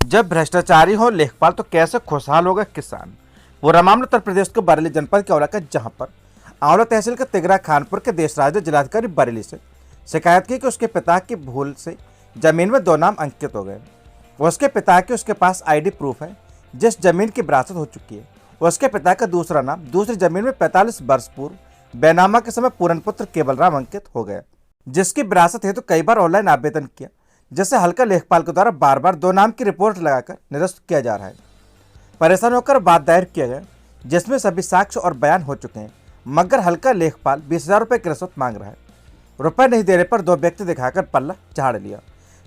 जब भ्रष्टाचारी हो लेखपाल तो कैसे खुशहाल होगा किसान। पूरा मामला उत्तर प्रदेश के बरेली जनपद के आंवला का, जहां पर आंवला तहसील के तिगरा खानपुर के देशराज ने जिलाधिकारी बरेली से शिकायत की कि उसके पिता की भूल से जमीन में 2 नाम अंकित हो गए। उसके पिता के उसके पास आईडी प्रूफ है जिस जमीन की विरासत हो चुकी है। उसके पिता का दूसरा नाम दूसरी जमीन में 45 वर्ष पूर्व बैनामा के समय पूरन पुत्र केवलराम अंकित हो गया, जिसकी विरासत हेतु कई बार ऑनलाइन आवेदन किया, जिससे हल्का लेखपाल के द्वारा बार बार 2 नाम की रिपोर्ट लगाकर निरस्त किया जा रहा है। परेशान होकर बात दायर किया गया जिसमें सभी साक्ष्य और बयान हो चुके हैं, मगर हल्का लेखपाल 20,000 रुपये की रिश्वत मांग रहा है। रुपए नहीं देने पर 2 व्यक्ति दिखाकर पल्ला झाड़ लिया।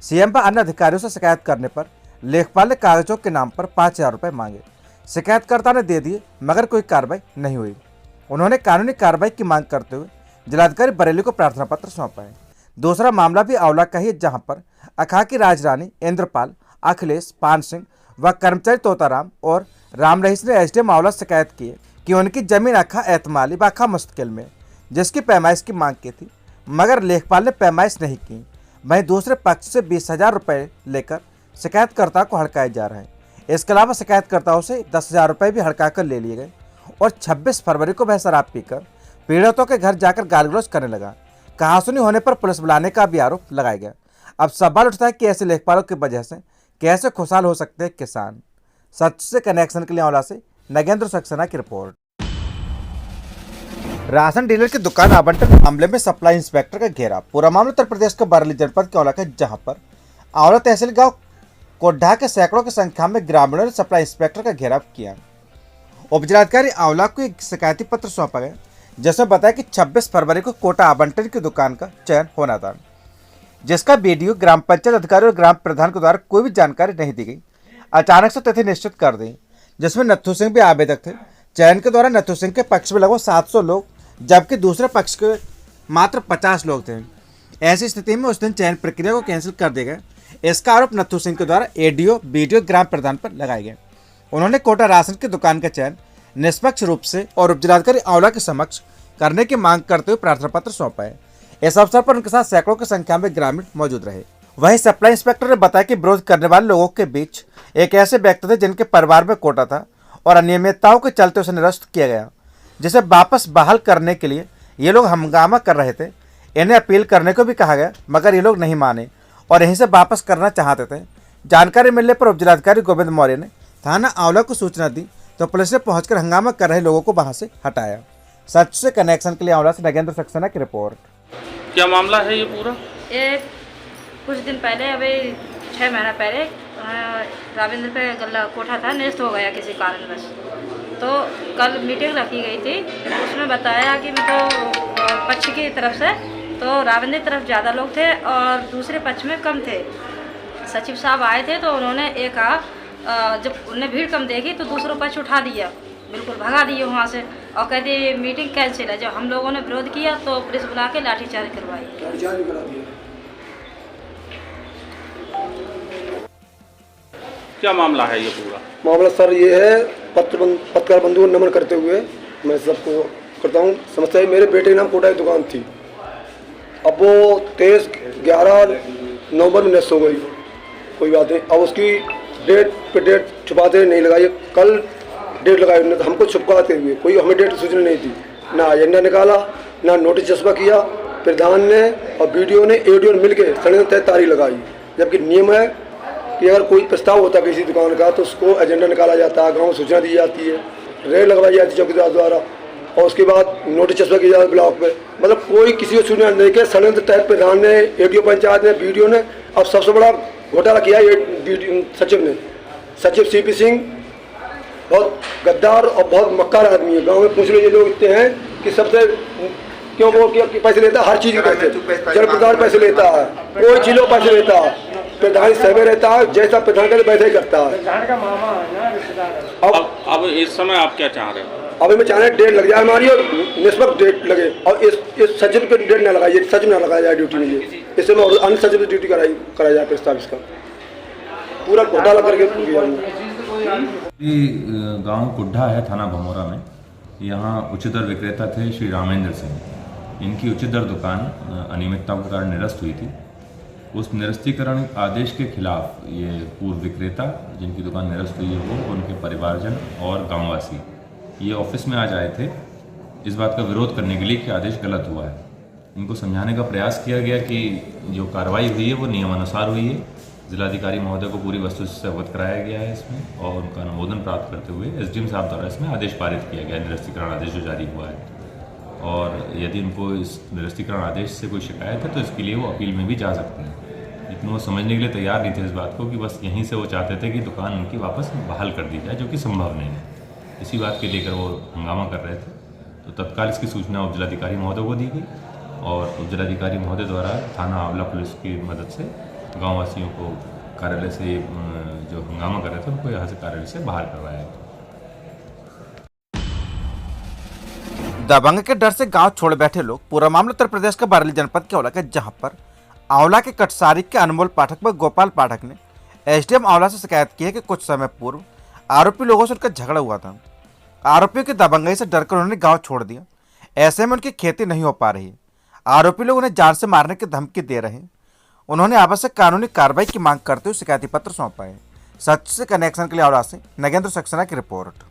सीएम व अन्य अधिकारियों से शिकायत करने पर लेखपाल ने कागजों के नाम पर 5,000 रुपये मांगे। शिकायतकर्ता ने दे दिए मगर कोई कार्रवाई नहीं हुई। उन्होंने कानूनी कार्रवाई की मांग करते हुए जिलाधिकारी बरेली को प्रार्थना पत्र सौंपा है। दूसरा मामला भी आंवला का ही है, जहां पर अखा की राजरानी इंद्रपाल, अखिलेश, पान सिंह व कर्मचारी तोताराम और राम रहीस ने एसडीएम आंवला से शिकायत की है कि उनकी जमीन अखा एतमाली व अखा मुस्तकिल में जिसकी पैमाइश की मांग की थी, मगर लेखपाल ने पैमाइश नहीं की। वहीं दूसरे पक्ष से 20,000 रुपये लेकर शिकायतकर्ता को हड़काया जा रहा है। इसके अलावा शिकायतकर्ताओं से 10,000 रुपये भी हड़का कर ले लिए गए और 26 फरवरी को वह शराब पीकर पीड़ितों के घर जाकर गाल गलौज करने लगा। कहासुनी होने पर पुलिस बुलाने का भी आरोप लगाया गया। अब सवाल उठता है कि ऐसे लेखपालों की वजह से कैसे खुशहाल हो सकते हैं किसान। सच से कनेक्शन के लिए आंवला से नगेंद्र सक्सेना की रिपोर्ट। राशन डीलर की दुकान आवंटन मामले में सप्लाई इंस्पेक्टर का घेराव। पूरा मामला उत्तर प्रदेश के बरेली जनपद के आंवला का, जहां पर आंवला तहसील गांव कोड्ढा के सैकड़ों की संख्या में ग्रामीणों ने सप्लाई इंस्पेक्टर का घेराव किया। उपजिलाधिकारी आंवला को एक शिकायती पत्र सौंपा गया जिसमें बताया कि 26 फरवरी को कोटा आवंटन की दुकान का चयन होना था, जिसका वीडियो ग्राम पंचायत अधिकारी और ग्राम प्रधान के द्वारा कोई भी जानकारी नहीं दी गई। अचानक से तिथि निश्चित कर दी, जिसमें नत्थू सिंह भी आवेदक थे। चयन के दौरान नत्थू सिंह के पक्ष में लगभग 700 लोग जबकि दूसरे पक्ष के मात्र 50 लोग थे। ऐसी स्थिति में उस दिन चयन प्रक्रिया को कैंसिल कर दिया गया। इसका आरोप नत्थू सिंह के द्वारा एडीओ बीडीओ ग्राम प्रधान पर लगाया गया। उन्होंने कोटा राशन की दुकान का चयन निष्पक्ष रूप से और उपजिलाधिकारी आंवला के समक्ष करने की मांग करते हुए प्रार्थना पत्र सौंपा है। इस अवसर पर उनके साथ सैकड़ों की संख्या में ग्रामीण मौजूद रहे। वहीं सप्लाई इंस्पेक्टर ने बताया कि विरोध करने वाले लोगों के बीच एक ऐसे व्यक्ति थे जिनके परिवार में कोटा था और अनियमितताओं के चलते उसे निरस्त किया गया, जिसे वापस बहाल करने के लिए ये लोग हंगामा कर रहे थे। इन्हें अपील करने को भी कहा गया मगर ये लोग नहीं माने और यहीं से वापस करना चाहते थे। जानकारी मिलने पर उपजिलाधिकारी गोविंद मौर्य ने थाना आंवला को सूचना दी तो पुलिस ने पहुंचकर हंगामा कर रहे लोगों को वहां से हटाया। सच से कनेक्शन के लिए आंवला से नगेंद्र सक्सेना की रिपोर्ट। क्या मामला है ये पूरा? ये कुछ दिन पहले, अभी 6 महीना पहले राविंद्र पे गल्ला कोठा था, निरस्त हो गया किसी कारणवश। तो कल मीटिंग रखी गई थी, उसमें बताया कि तो पक्ष की तरफ से तो राविंद्र की तरफ ज़्यादा लोग थे और दूसरे पक्ष में कम थे। सचिव साहब आए थे तो उन्होंने ये कहा, जब उन्हें भीड़ कम देखी तो दूसरों पक्ष उठा दिया, बिल्कुल भगा दिए वहाँ से और कहते मीटिंग कैंसिल है। जब हम लोगों ने विरोध किया तो पुलिस बुला के लाठीचार्ज करवाई। क्या मामला है ये पूरा? मामला सर ये है, पत्रकार बंधुओं को नमन करते हुए मैं सबको करता हूँ। समस्या मेरे बेटे के नाम कोटा की दुकान थी। अब वो 23/11 नवंबर में निरस्त हो गई, कोई बात नहीं। अब उसकी डेट पे डेट छुपाते नहीं लगाई, कल डेट लगाई उन्होंने, हमको छुपवाते हुए। कोई हमें डेट सूचना नहीं थी, ना एजेंडा निकाला, ना नोटिस जस्बा किया। प्रधान ने और बीडीओ ने एडीओ ने मिलकर षड्यंत्र तय तारीख लगाई, जबकि नियम है कि अगर कोई प्रस्ताव होता है किसी दुकान का तो उसको एजेंडा निकाला जाता है, गाँव में सूचना दी जाती है, रेड लगवाई जाती है चौकीदार द्वारा और उसके बाद नोटिस जस्बा किया जाता है ब्लॉक में। मतलब कोई किसी को सूचना नहीं के षड्यंत्र तहत प्रधान ने, एडीओ पंचायत ने, बीडीओ ने। अब सबसे बड़ा घोटाला किया ये सचिव ने। सचिव सीपी सिंह बहुत गद्दार और बहुत मक्कार आदमी है। गांव में पूछ लो, ये लोग इतने हैं कि सबसे क्यों वो कि पैसे लेता है, हर चीज़ के पैसे, जल प्रधान पैसे लेता है, कोई चीज़ों पैसे लेता है, प्रधान सहवे रहता है, जैसा प्रधान करते वैसे ही करता है। अब इस समय आप क्या चाह रहे हो? अभी मैं चाह रहे डेट लग जाए हमारी और निष्पक्ष डेट लगे और इस सचिव पे डेट ना लगाइए, सच में ना लगाया जाए ड्यूटी में। ये इससे मैं अन्य सचिव से ड्यूटी कराया जाए प्रस्ताव इसका पूरा घोटाला करके। गांव कुड्ढा है, थाना भमोरा में। यहाँ उच्च दर विक्रेता थे श्री रामेंद्र सिंह। इनकी उच्च दर दुकान अनियमितताओं के कारण निरस्त हुई थी उस निरस्तीकरण आदेश के खिलाफ ये पूर्व विक्रेता जिनकी दुकान निरस्त हुई है वो, उनके परिवारजन और गांववासी ये ऑफिस में आज आए थे इस बात का विरोध करने के लिए कि आदेश गलत हुआ है। इनको समझाने का प्रयास किया गया कि जो कार्रवाई हुई है वो नियमानुसार हुई है। जिलाधिकारी महोदय को पूरी वस्तुस्थिति से अवगत कराया गया है इसमें, और उनका अनुमोदन प्राप्त करते हुए एसडीएम साहब द्वारा इसमें आदेश पारित किया गया है, निरस्तीकरण आदेश जो जारी हुआ है। और यदि उनको इस निरस्तीकरण आदेश से कोई शिकायत है तो इसके लिए वो अपील में भी जा सकते हैं, लेकिन वो समझने के लिए तैयार नहीं थे इस बात को कि बस यहीं से वो चाहते थे कि दुकान उनकी वापस बहाल कर दी जाए, जो कि संभव नहीं है। इसी बात के लेकर वो हंगामा कर रहे थे। तो तत्काल इसकी सूचना उप जिलाधिकारी महोदय को दी गई और उप जिलाधिकारी महोदय द्वारा थाना आंवला पुलिस की मदद से गाँव वासियों को कार्यालय से जो हंगामा कर रहे थे उनको यहाँ से कार्यालय से बाहर करवाया गया। दबंग के डर से गांव छोड़ बैठे लोग। पूरा मामला उत्तर प्रदेश के बरेली जनपद के आंवला का, जहां पर आंवला के कटसारी के अनमोल पाठक व गोपाल पाठक ने एसडीएम आंवला से शिकायत की है कि कुछ समय पूर्व आरोपी लोगों से उनका झगड़ा हुआ था। आरोपियों की दबंगई से डरकर उन्होंने गांव छोड़ दिया। ऐसे में उनकी खेती नहीं हो पा रही है। आरोपी लोग उन्हें जान से मारने की धमकी दे रहे हैं। उन्होंने आवश्यक कानूनी कार्रवाई की मांग करते हुए शिकायती पत्र सौंपा है। सच से कनेक्शन के लिए आंवला से नगेंद्र सक्सेना की रिपोर्ट।